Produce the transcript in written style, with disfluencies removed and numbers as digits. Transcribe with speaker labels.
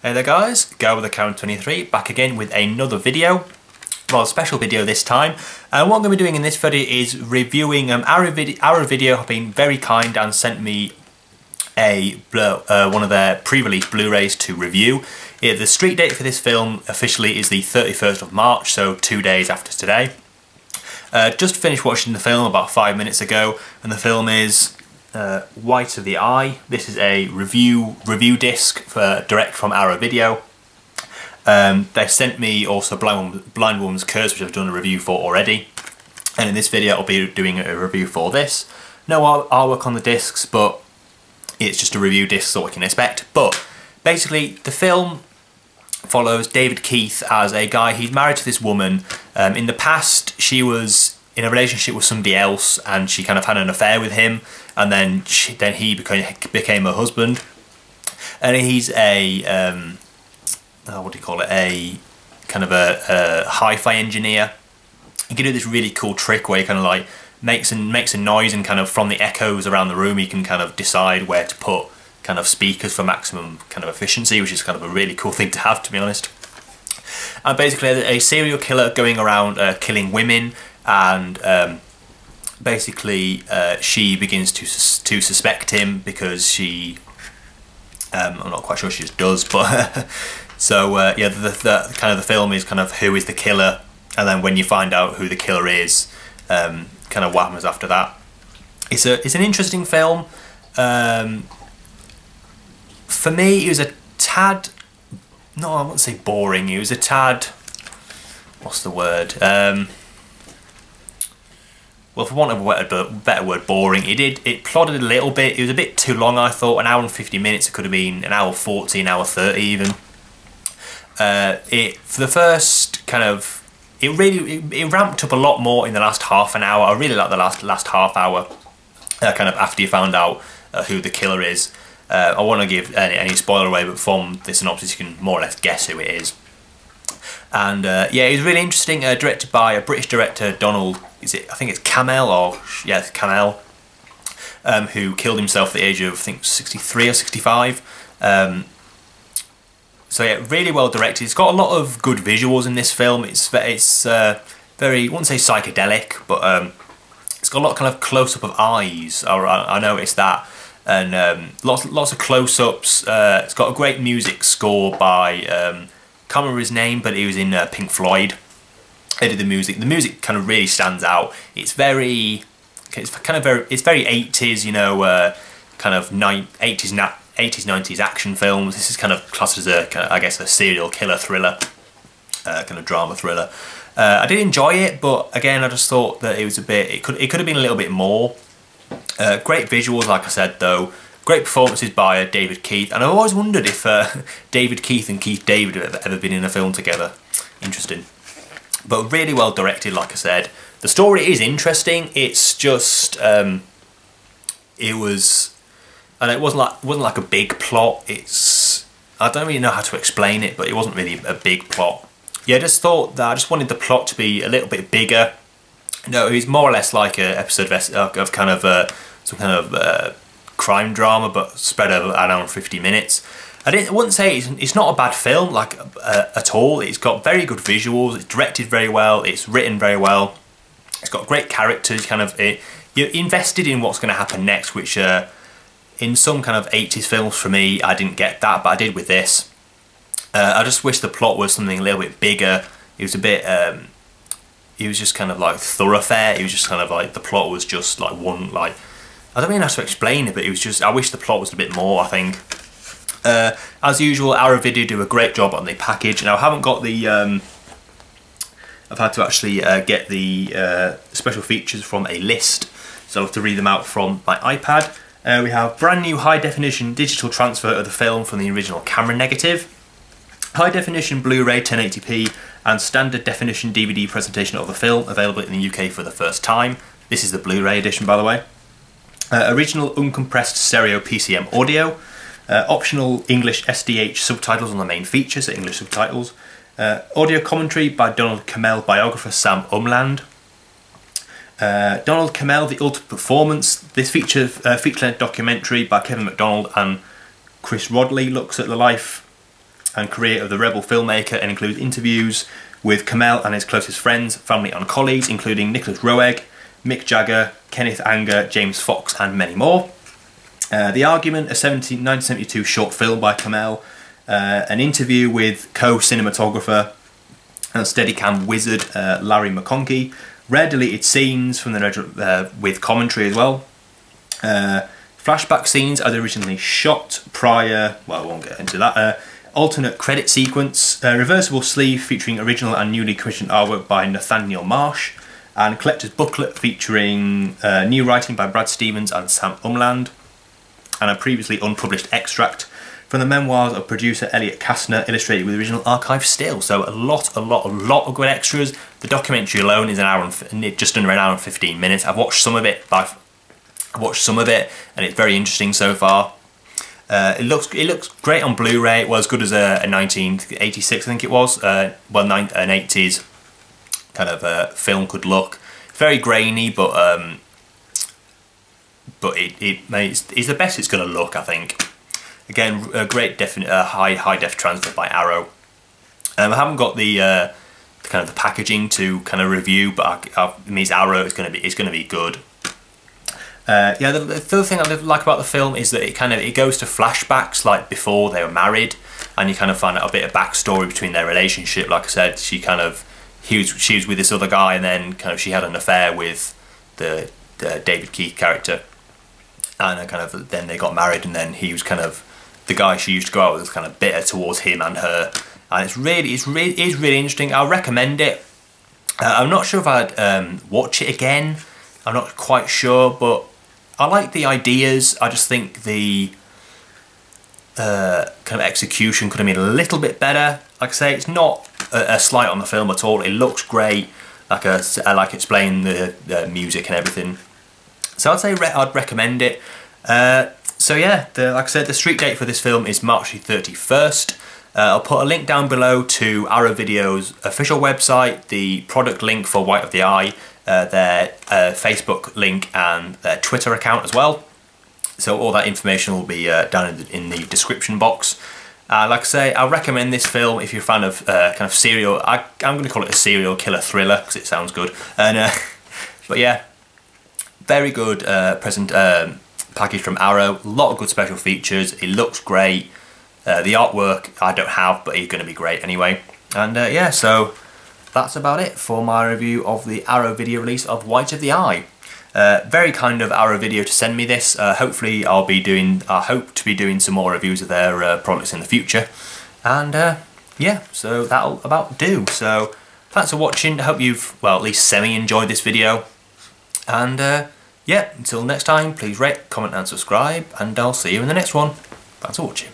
Speaker 1: Hey there guys, Go with the Karen 23 back again with another video. Well, a special video this time. And what I'm going to be doing in this video is reviewing Arrow Video have been very kind and sent me one of their pre-release Blu-rays to review. The street date for this film officially is the 31st of March, so 2 days after today. Just finished watching the film about 5 minutes ago, and the film is White of the Eye. This is a review disc direct from Arrow Video. They sent me also Blind Woman's Curse, which I've done a review for already, and in this video I'll be doing a review for this. No artwork on the discs, but it's just a review disc, so what you can expect. But basically the film follows David Keith as a guy. He's married to this woman. In the past she was in a relationship with somebody else and she kind of had an affair with him, and then he became her husband, and he's a what do you call it, a kind of a hi-fi engineer. He can do this really cool trick where he kind of like makes a noise, and kind of from the echoes around the room he can kind of decide where to put kind of speakers for maximum kind of efficiency, which is kind of a really cool thing to have, to be honest. And basically a serial killer going around killing women, and basically she begins to suspect him because she I'm not quite sure she just does, but so yeah, the kind of the film is kind of who is the killer, and then when you find out who the killer is, kind of what happens after that. It's an interesting film. For me, it was a tad, no, I wouldn't say boring. It was a tad, what's the word? Well, for want of a better word, boring. It plodded a little bit. It was a bit too long, I thought. An hour and 50 minutes. It could have been an hour 40, an hour 30 even. For the first kind of, it ramped up a lot more in the last half an hour. I really like the last half hour, kind of after you found out who the killer is. I won't give any spoiler away, but from the synopsis you can more or less guess who it is. And yeah, it was really interesting. Directed by a British director, Donald. I think it's Camel, or yeah, Camel, who killed himself at the age of, I think, 63 or 65. So yeah, really well directed. It's got a lot of good visuals in this film. It's very, I wouldn't say psychedelic, but it's got a lot kind of close-up of eyes. I noticed that, and lots of close-ups. It's got a great music score by can't remember his name, but he was in Pink Floyd. They did the music. The music kind of really stands out. It's very 80s, you know, kind of 80s 90s action films. This is kind of classed as I guess a serial killer thriller, kind of drama thriller. I did enjoy it, but again, I just thought that it was a bit. It could have been a little bit more. Great visuals, like I said, though. Great performances by David Keith, and I've always wondered if David Keith and Keith David have ever been in a film together. Interesting. But really well directed, like I said. The story is interesting. It's just it wasn't like a big plot. I don't really know how to explain it, but it wasn't really a big plot. Yeah, I just thought that I just wanted the plot to be a little bit bigger. No, it was more or less like an episode of kind of some kind of crime drama, but spread over an hour and 50 minutes. I wouldn't say it's not a bad film, like at all. It's got very good visuals. It's directed very well. It's written very well. It's got great characters. Kind of you're invested in what's going to happen next, which in some kind of 80s films for me I didn't get that, but I did with this. I just wish the plot was something a little bit bigger. It was a bit. It was just kind of like thoroughfare. It was just kind of like the plot was just like one, like, I don't really know how to explain it, but it was just, I wish the plot was a bit more, I think. As usual, Arrow Video do a great job on the package. Now I haven't got the, I've had to actually get the special features from a list, so I'll have to read them out from my iPad. We have brand new high definition digital transfer of the film from the original camera negative, high definition Blu-ray 1080p, and standard definition DVD presentation of the film, available in the UK for the first time. This is the Blu-ray edition, by the way. Original uncompressed stereo PCM audio, optional English SDH subtitles on the main features, so English subtitles, audio commentary by Donald Cammell biographer Sam Umland, Donald Cammell, The Ultimate Performance. This feature-length documentary by Kevin MacDonald and Chris Rodley looks at the life and career of the rebel filmmaker, and includes interviews with Kamel and his closest friends, family and colleagues, including Nicholas Roeg, Mick Jagger, Kenneth Anger, James Fox and many more. The Argument, a 1972 short film by Kamel, an interview with co-cinematographer and Steadicam wizard Larry McConkey, rare deleted scenes from the with commentary as well, flashback scenes as originally shot prior, well I won't get into that, alternate credit sequence, reversible sleeve featuring original and newly commissioned artwork by Nathaniel Marsh, and collector's booklet featuring new writing by Brad Stevens and Sam Umland, and a previously unpublished extract from the memoirs of producer Elliot Kastner, illustrated with original archive still. So a lot of good extras. The documentary alone is just under an hour and 15 minutes. I've watched some of it, and it's very interesting so far. It looks great on Blu-ray. Well, as good as a 1986, I think it was. Well, an 80s kind of film could look. Very grainy, but it's the best it's going to look, I think. Again, a great high def transfer by Arrow. I haven't got the kind of the packaging to kind of review, but it means Arrow is going to be good. Yeah, the other thing I like about the film is that it goes to flashbacks like before they were married, and you kind of find out a bit of backstory between their relationship. Like I said, she was with this other guy, and then kind of she had an affair with the David Keith character, and then they got married, and then he was kind of the guy she used to go out with was kind of bitter towards him and her, and it's really interesting. I'll recommend it. I'm not sure if I'd watch it again. I'm not quite sure, but I like the ideas. I just think the kind of execution could have been a little bit better. Like I say, it's not a slight on the film at all. It looks great. I like explaining the music and everything. So I'd say I'd recommend it. So yeah, like I said, the street date for this film is March 31st. I'll put a link down below to Arrow Video's official website, the product link for White of the Eye, their Facebook link and their Twitter account as well. So all that information will be down in the description box. Like I say, I recommend this film if you're a fan of kind of serial. I'm going to call it a serial killer thriller because it sounds good. And but yeah, very good package from Arrow. A lot of good special features. It looks great. The artwork I don't have, but it's going to be great anyway. And yeah, so that's about it for my review of the Arrow Video release of White of the Eye. Very kind of Arrow Video to send me this. Hopefully I hope to be doing some more reviews of their products in the future. And yeah, so that'll about do. So thanks for watching. I hope you've, well, at least semi-enjoyed this video. And yeah, until next time, please rate, comment and subscribe, and I'll see you in the next one. Thanks for watching.